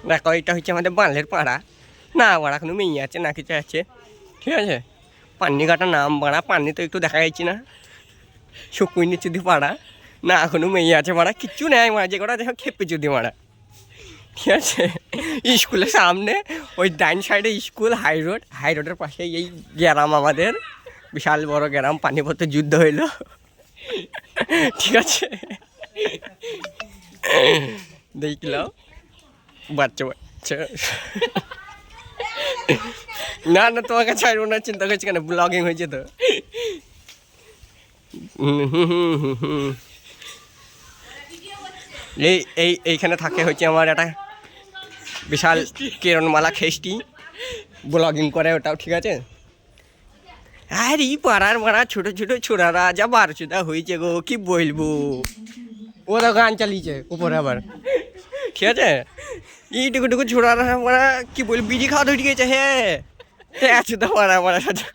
দেখো এটা হচ্ছে আমাদের বানলের পাড়া। না বাড়া কোনো মেয়ে আছে না কিছু আছে, ঠিক আছে। পান্নি কাটা নাম বাড়া, পান্নি তো একটু দেখা যাচ্ছি না, শুকুইনি চুদি পাড়া। না এখনো মেয়ে আছে মারা, কিচ্ছু নেই মারা, যে কটা দেখো খেপে চুদি মারা, ঠিক আছে। স্কুলের সামনে ওই ডাইন সাইডে স্কুল, হাই রোড, হাই রোডের পাশে এই গ্রাম আমাদের, বিশাল বড় গ্রাম, পানিপথের যুদ্ধ হইলো, ঠিক আছে। দেখলাম বাচ্চা বাচ্চা। না না তোমাকে ছাড়বো না, চিন্তা করছি কেন, ব্লগিং হয়েছে তো। এইখানে থাকে হচ্ছে আমার একটা বিশাল কিরণমালা খেষ্টি, ব্লগিং করে ওটাও, ঠিক আছে। আর এই পাড়ার মারা ছোটো ছোটো ছোড়ারা যা বারোচুদা হয়েছে গো, কি বলবো। ওরা গান চালিয়েছে উপরে আবার, ঠিক আছে। এইটুকু টুকু ছোড়ারা মারা কি বলবো, বিড়ি খাওয়া ধরে গেছে, হ্যাঁ চুদা মারা মারা সাথে।